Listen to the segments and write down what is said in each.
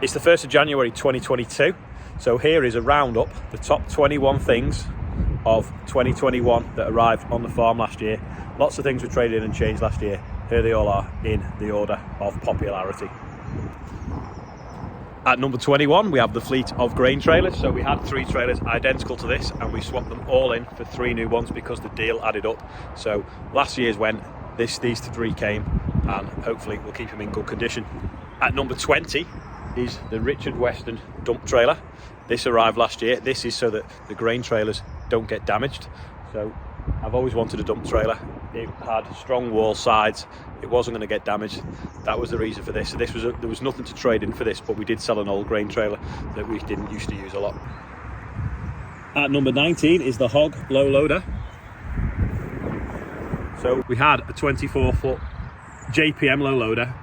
It's the 1st of January 2022, so here is a roundup, the top 21 things of 2021 that arrived on the farm last year. Lots of things were traded in and changed last year. Here they all are in the order of popularity. At number 21, we have the fleet of grain trailers. So we had 3 trailers identical to this, and we swapped them all in for 3 new ones because the deal added up. So last year's went, these 3 came, and hopefully we'll keep them in good condition. At number 20 is the Richard Weston dump trailer. This arrived last year. This is so that the grain trailers don't get damaged. So I've always wanted a dump trailer. It had strong wall sides. It wasn't going to get damaged. That was the reason for this. So there was nothing to trade in for this, but we did sell an old grain trailer that we didn't used to use a lot. At number 19 is the Hog low loader. So we had a 24-foot JPM low loader.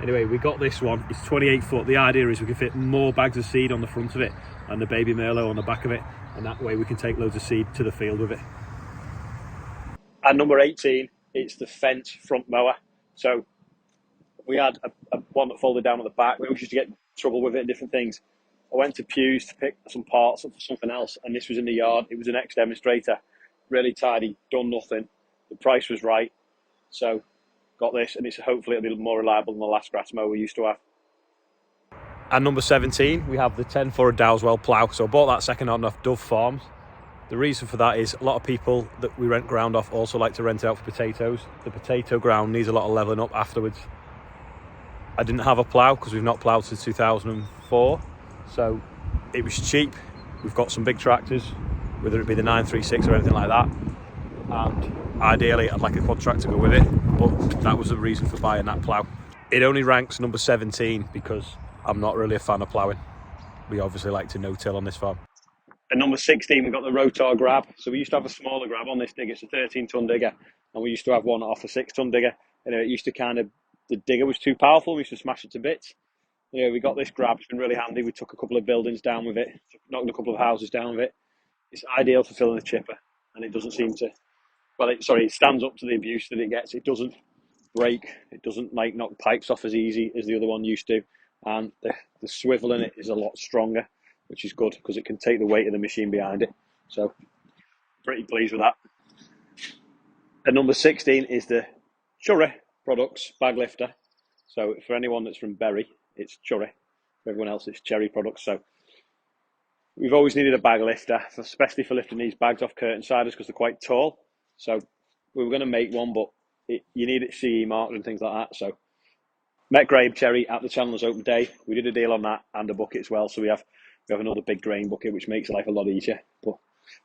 Anyway, we got this one. It's 28 foot. The idea is we can fit more bags of seed on the front of it and the baby Merlot on the back of it, and that way we can take loads of seed to the field with it. At number 18, it's the Fendt front mower. So we had a one that folded down on the back. We always used to get trouble with it and different things. I went to Pew's to pick some parts up for something else, and this was in the yard. It was an ex-demonstrator, really tidy, done nothing. The price was right, so got this, and hopefully it'll be more reliable than the last grass mower we used to have. At number 17, we have the 10 for a Dowswell plough. So I bought that second hand off Dove Farms. The reason for that is a lot of people that we rent ground off also like to rent it out for potatoes. The potato ground needs a lot of levelling up afterwards. I didn't have a plough because we've not ploughed since 2004, so it was cheap. We've got some big tractors, whether it be the 936 or anything like that, and ideally I'd like a quad tractor to go with it, but that was the reason for buying that plough. It only ranks number 17 because I'm not really a fan of ploughing. We obviously like to no-till on this farm. At number 16, we've got the Rotar Grab. So we used to have a smaller grab on this digger. It's a 13-ton digger, and we used to have one off a 6-ton digger. It used to the digger was too powerful. We used to smash it to bits. We got this grab. It's been really handy. We took a couple of buildings down with it, knocked a couple of houses down with it. It's ideal for filling a chipper, and it doesn't seem to, it stands up to the abuse that it gets. It doesn't break. It doesn't knock pipes off as easy as the other one used to. And the swivel in it is a lot stronger, which is good because it can take the weight of the machine behind it. So pretty pleased with that. At number 16 is the Churry Products bag lifter. So for anyone that's from Bury, it's Churry. For everyone else, it's Cherry Products. So we've always needed a bag lifter, especially for lifting these bags off curtain siders because they're quite tall. So we were going to make one, but you need it CE marked and things like that. So met Graham Cherry at the Chandler's Open Day. We did a deal on that and a bucket as well. So we have another big grain bucket, which makes life a lot easier. But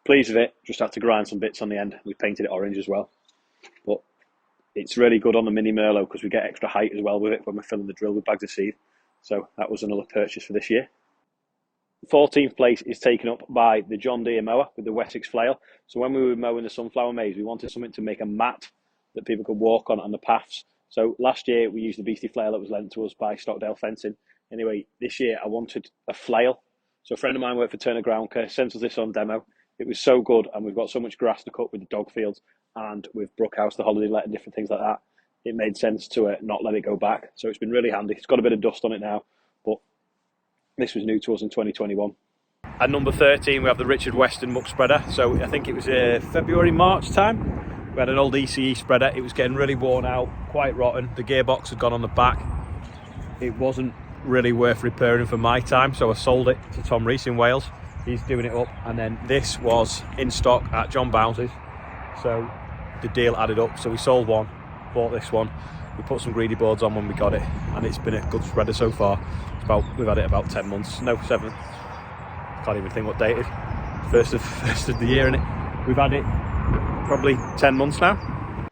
pleased with it. Just had to grind some bits on the end. We painted it orange as well. But it's really good on the mini Merlot because we get extra height as well with it when we're filling the drill with bags of seed. So that was another purchase for this year. The 14th place is taken up by the John Deere mower with the Wessex flail. So when we were mowing the sunflower maze, we wanted something to make a mat that people could walk on the paths. So last year we used the beastie flail that was lent to us by Stockdale Fencing. Anyway, this year I wanted a flail. So a friend of mine worked for Turner Ground Care, sent us this on demo. It was so good, and we've got so much grass to cut with the dog fields and with Brookhouse, the holiday let, and different things like that. It made sense to not let it go back. So it's been really handy. It's got a bit of dust on it now, but this was new to us in 2021. At number 13, we have the Richard Weston muck spreader. So I think it was February, March time. We had an old ECE spreader. It was getting really worn out, quite rotten. The gearbox had gone on the back. It wasn't really worth repairing for my time, so I sold it to Tom Rees in Wales. He's doing it up, and then this was in stock at John Bounce's, so the deal added up. So we sold one, bought this one. We put some greedy boards on when we got it, and it's been a good spreader so far. We've had it about 10 months, no 7. Can't even think what date it is. First of the year, innit? We've had it probably 10 months now.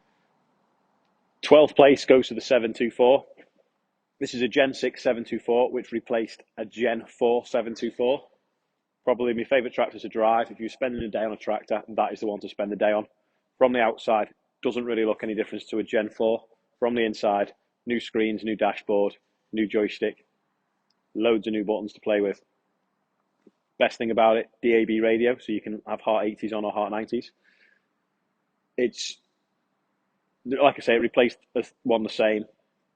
12th place goes to the 724. This is a Gen 6 724, which replaced a Gen 4 724. Probably my favourite tractor to drive. If you're spending a day on a tractor, that is the one to spend the day on. From the outside, doesn't really look any difference to a Gen 4. From the inside, new screens, new dashboard, new joystick, loads of new buttons to play with. Best thing about it, DAB radio, so you can have Heart 80s on or Heart 90s. It's, like I say, it replaced one the same.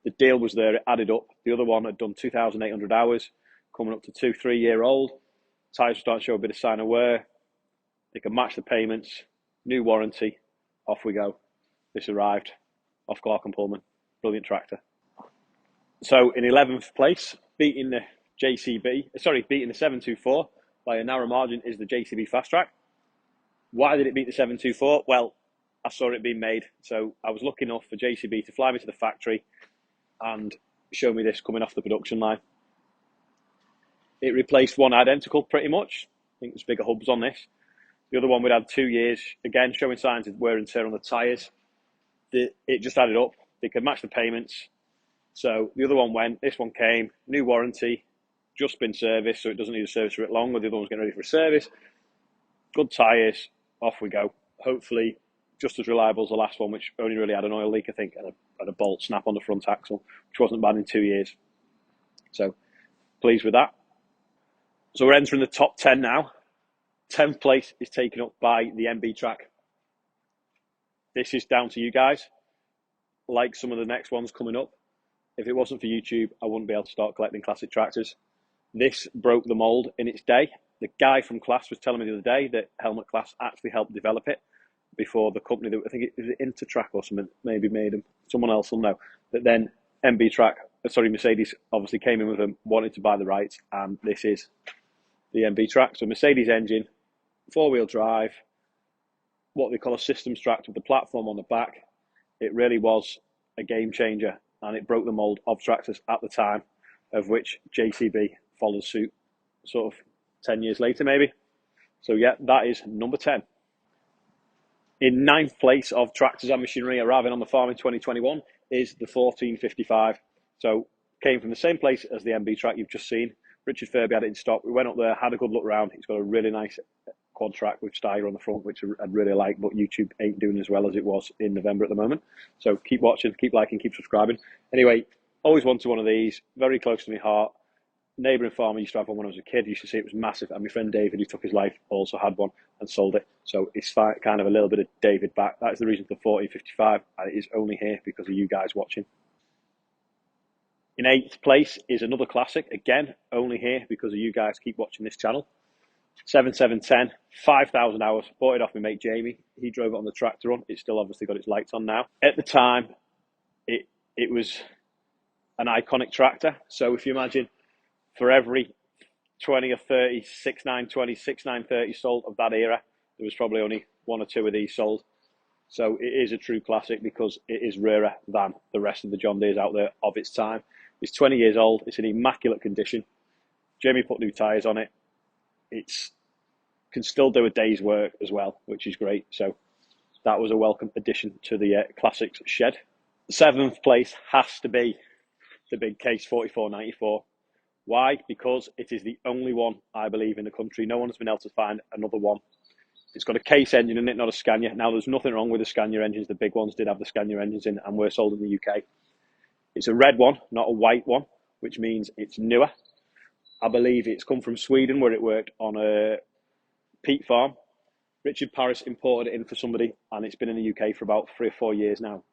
The deal was there, it added up. The other one had done 2,800 hours, coming up to 2-3 year old. Tyres start to show a bit of sign of wear. They can match the payments, new warranty, off we go. This arrived off Clark and Pullman. Brilliant tractor. So in 11th place, beating the 724 by a narrow margin is the JCB Fast Track. Why did it beat the 724? Well, I saw it being made. So I was lucky enough for JCB to fly me to the factory and show me this coming off the production line. It replaced one identical pretty much. I think there's bigger hubs on this. The other one we'd had 2 years, again, showing signs of wear and tear on the tyres. It just added up. They could match the payments. So the other one went, this one came, new warranty, just been serviced, so it doesn't need a service for it long, but the other one's getting ready for a service. Good tyres, off we go. Hopefully just as reliable as the last one, which only really had an oil leak, I think, and a bolt snap on the front axle, which wasn't bad in 2 years. So pleased with that. So we're entering the top 10 now. 10th place is taken up by the MB track. This is down to you guys. Like some of the next ones coming up, if it wasn't for YouTube, I wouldn't be able to start collecting classic tractors. This broke the mold in its day. The guy from Class was telling me the other day that Helmet Class actually helped develop it before the company that, I think it was Intertrack or something, maybe made them. Someone else will know. But then Mercedes obviously came in with them, wanted to buy the rights, and this is the MB track. So Mercedes engine, 4-wheel drive, what they call a systems tractor with the platform on the back. It really was a game changer, and it broke the mold of tractors at the time, of which JCB followed suit sort of 10 years later maybe. So yeah, that is number 10. In 9th place of tractors and machinery arriving on the farm in 2021 is the 1455. So came from the same place as the MB track you've just seen. Richard Furby had it in stock. We went up there, had a good look round. He's got a really nice quad track with Steiger on the front, which I'd really like, but YouTube ain't doing as well as it was in November at the moment. So keep watching, keep liking, keep subscribing. Anyway, always wanted one of these, very close to my heart. Neighbouring farmer used to have one when I was a kid. Used to see it was massive, and my friend David, who took his life, also had one and sold it. So it's kind of a little bit of David back. That is the reason for the 1455, and it is only here because of you guys watching. In 8th place is another classic, again, only here because of you guys keep watching this channel. 7710, 5,000 hours, bought it off my mate Jamie. He drove it on the tractor run. It's still obviously got its lights on now. At the time, it was an iconic tractor. So if you imagine, for every 20 or 30 6920, 6930 sold of that era, there was probably only 1 or 2 of these sold. So it is a true classic because it is rarer than the rest of the John Deeres out there of its time. It's 20 years old. It's in immaculate condition. Jamie put new tyres on it. It can still do a day's work as well, which is great. So that was a welcome addition to the classics shed. 7th place has to be the big Case 4494. Why? Because it is the only one, I believe, in the country. No one has been able to find another one. It's got a Case engine in it, not a Scania. Now, there's nothing wrong with the Scania engines. The big ones did have the Scania engines in and were sold in the UK. It's a red one, not a white one, which means it's newer. I believe it's come from Sweden, where it worked on a peat farm. Richard Paris imported it in for somebody, and it's been in the UK for about 3 or 4 years now.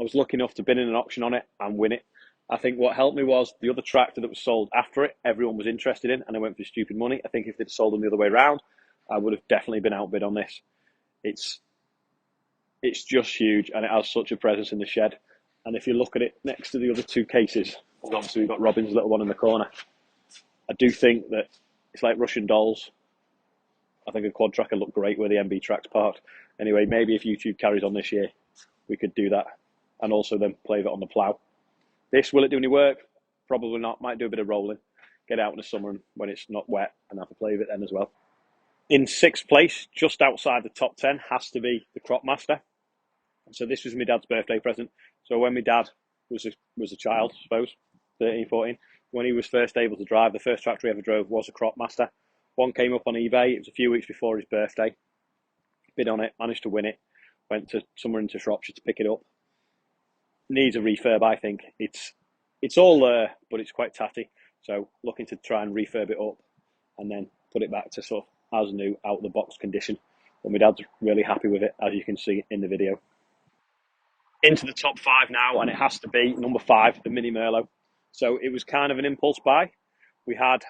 I was lucky enough to bid in an auction on it and win it. I think what helped me was the other tractor that was sold after it, everyone was interested in, and I went for stupid money. I think if they'd sold them the other way around, I would have definitely been outbid on this. It's just huge, and it has such a presence in the shed. And if you look at it next to the other 2 cases, obviously we've got Robin's little one in the corner. I do think that it's like Russian dolls. I think a quad tracker looked great where the MB track's parked. Anyway, maybe if YouTube carries on this year, we could do that. And also then play it on the plough. This, will it do any work? Probably not. Might do a bit of rolling. Get out in the summer and when it's not wet and have a play with it then as well. In 6th place, just outside the top 10, has to be the Cropmaster. So this was my dad's birthday present. So when my dad was a child, I suppose, 13, 14, when he was first able to drive, the first tractor he ever drove was a Cropmaster. One came up on eBay. It was a few weeks before his birthday. Bid on it, managed to win it. Went to somewhere into Shropshire to pick it up. Needs a refurb, I think. It's all there, but it's quite tatty. So looking to try and refurb it up and then put it back to sort of as new, out of the box condition. But my dad's really happy with it, as you can see in the video. Into the top 5 now, and it has to be number 5, the Mini Merlot. So it was kind of an impulse buy. We had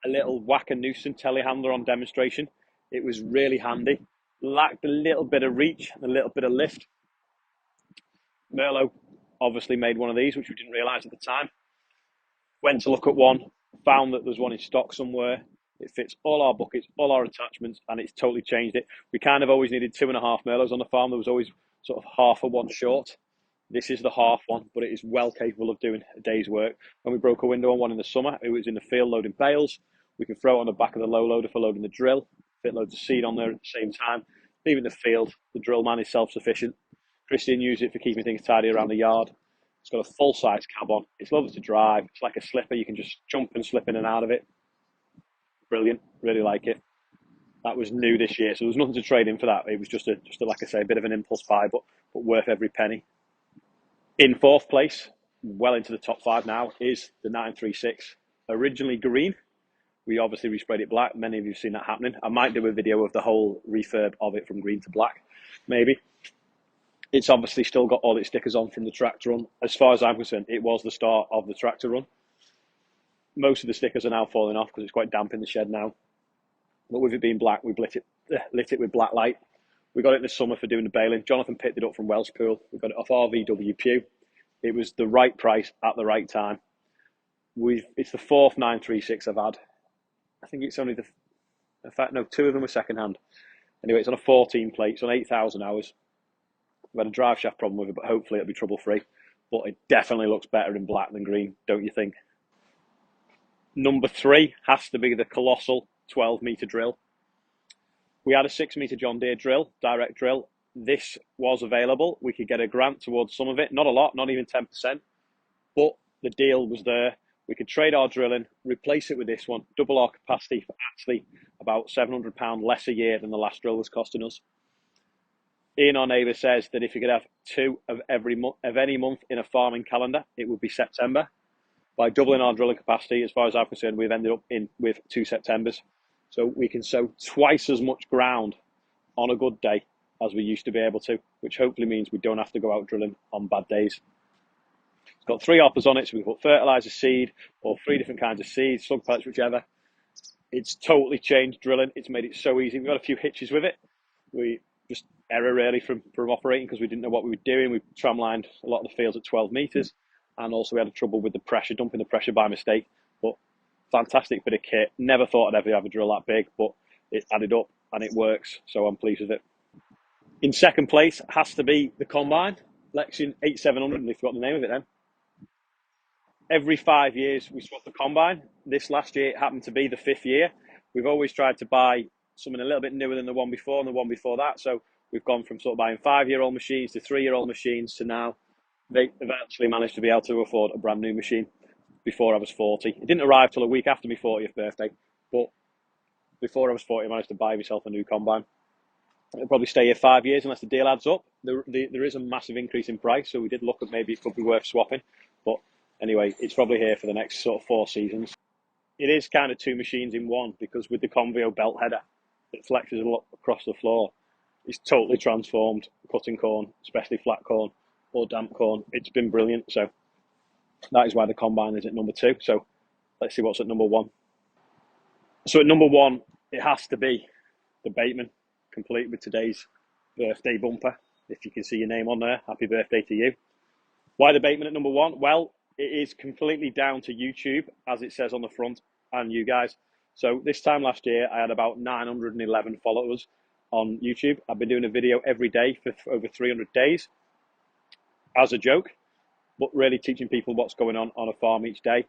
a little Wacker Newson telehandler on demonstration. It was really handy. Lacked a little bit of reach, a little bit of lift. Merlot obviously made one of these, which we didn't realise at the time. Went to look at one, found that there's one in stock somewhere. It fits all our buckets, all our attachments, and it's totally changed it. We kind of always needed 2.5 Merlots on the farm. There was always sort of half a one short. This is the half one, but it is well capable of doing a day's work. When we broke a window on one in the summer, it was in the field loading bales. We could throw it on the back of the low loader for loading the drill, fit loads of seed on there at the same time. Leave it in the field. The drill man is self-sufficient. Christian used it for keeping things tidy around the yard. It's got a full-size cab on. It's lovely to drive. It's like a slipper. You can just jump and slip in and out of it. Brilliant. Really like it. That was new this year, so there's nothing to trade in for that. It was just a like I say, a bit of an impulse buy, but worth every penny. In fourth place, well into the top 5 now, is the 936. Originally green. We obviously resprayed it black. Many of you have seen that happening. I might do a video of the whole refurb of it from green to black, maybe. It's obviously still got all its stickers on from the tractor run. As far as I'm concerned, it was the start of the tractor run. Most of the stickers are now falling off because it's quite damp in the shed now. But with it being black, we've lit it with black light. We got it in the summer for doing the baling. Jonathan picked it up from Wellspool. We got it off RVW Pew. It was the right price at the right time. It's the 4th 936 I've had. I think it's only in fact, no, 2 of them were second hand. Anyway, it's on a 14 plate. It's on 8,000 hours. We've had a drive shaft problem with it, but hopefully it'll be trouble-free. But it definitely looks better in black than green, don't you think? Number 3 has to be the colossal 12-metre drill. We had a 6-metre John Deere drill, direct drill. This was available. We could get a grant towards some of it. Not a lot, not even 10%. But the deal was there. We could trade our drilling, replace it with this one, double our capacity for actually about £700 less a year than the last drill was costing us. Ian, our neighbour, says that if you could have 2 of any month in a farming calendar, it would be September. By doubling our drilling capacity, as far as I'm concerned, we've ended up with 2 Septembers. So we can sow twice as much ground on a good day as we used to be able to, which hopefully means we don't have to go out drilling on bad days. It's got 3 hoppers on it, so we can put fertiliser, seed, or 3 different kinds of seeds, slug pellets, whichever. It's totally changed drilling. It's made it so easy. We've got a few hitches with it. We just error really from operating because we didn't know what we were doing. We tramlined a lot of the fields at 12 metres, and also we had trouble with the pressure, dumping the pressure by mistake. But fantastic bit of kit. Never thought I'd ever have a drill that big, but it added up and it works, so I'm pleased with it. In second place has to be the combine, Lexion 8700, and I forgot the name of it then. Every 5 years we swap the combine. This last year it happened to be the 5th year. We've always tried to buy something a little bit newer than the one before and the one before that, so we've gone from sort of buying 5-year-old machines to 3-year-old machines to now they've actually managed to be able to afford a brand new machine before I was 40. It didn't arrive till a week after my 40th birthday, but before I was 40 I managed to buy myself a new combine. It'll probably stay here 5 years unless the deal adds up. There is a massive increase in price, so we did look at maybe it could be worth swapping, but anyway, it's probably here for the next sort of 4 seasons. It is kind of 2 machines in one, because with the Convio belt header that flexes a lot across the floor, it's totally transformed cutting corn, especially flat corn or damp corn. It's been brilliant, so that is why the combine is at number 2. So let's see what's at number 1. So at number 1, it has to be the Bateman, complete with today's birthday bumper. If you can see your name on there, happy birthday to you. Why the Bateman at number 1? Well, it is completely down to YouTube, as it says on the front, and you guys. So this time last year, I had about 911 followers on YouTube. I've been doing a video every day for over 300 days as a joke, but really teaching people what's going on a farm each day.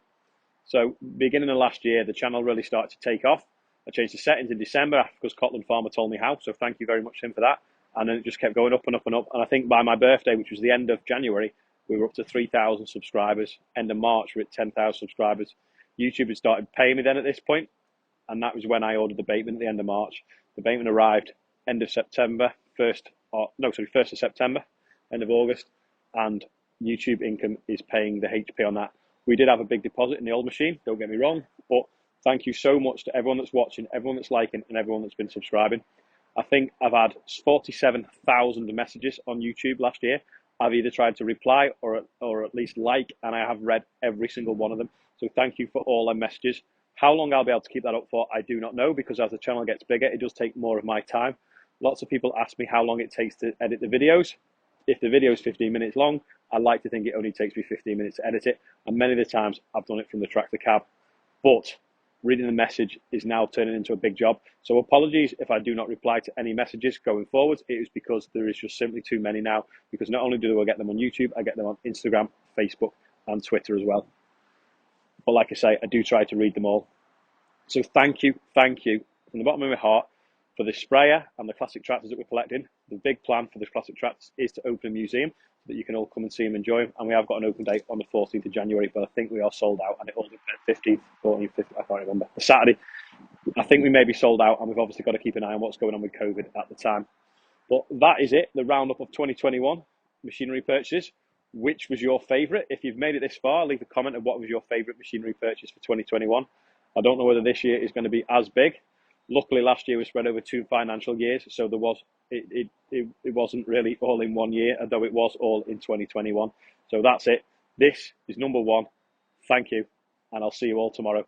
So beginning of last year, the channel really started to take off. I changed the settings in December because Cotland Farmer told me how, so thank you very much to him for that. And then it just kept going up and up and up. And I think by my birthday, which was the end of January, we were up to 3,000 subscribers. End of March, we're at 10,000 subscribers. YouTube had started paying me then at this point, and that was when I ordered the Bateman at the end of March. The Bateman arrived end of September, 1st of September, end of August, and YouTube income is paying the HP on that. We did have a big deposit in the old machine, don't get me wrong, but thank you so much to everyone that's watching, everyone that's liking, and everyone that's been subscribing. I think I've had 47,000 messages on YouTube last year. I've either tried to reply or at least like, and I have read every single one of them. So thank you for all them messages. How long I'll be able to keep that up for, I do not know, because as the channel gets bigger, it does take more of my time. Lots of people ask me how long it takes to edit the videos. If the video is 15 minutes long, I like to think it only takes me 15 minutes to edit it. And many of the times I've done it from the tractor cab. But reading the message is now turning into a big job. So apologies if I do not reply to any messages going forward. It is because there is just simply too many now, because not only do I get them on YouTube, I get them on Instagram, Facebook, and Twitter as well. But like I say, I do try to read them all. So thank you from the bottom of my heart for the sprayer and the classic tractors that we're collecting. The big plan for the classic tractors is to open a museum so that you can all come and see them, enjoy them. And we have got an open date on the 14th of January, but I think we are sold out, and it all depends, 15th, 14th, 15th, I can't remember. The Saturday, I think we may be sold out, and we've obviously got to keep an eye on what's going on with COVID at the time. But that is it, the roundup of 2021 machinery purchases. Which was your favourite? If you've made it this far, leave a comment of what was your favourite machinery purchase for 2021. I don't know whether this year is going to be as big. Luckily, last year was spread over 2 financial years, so it wasn't really all in 1 year, although it was all in 2021. So that's it. This is number 1. Thank you, and I'll see you all tomorrow.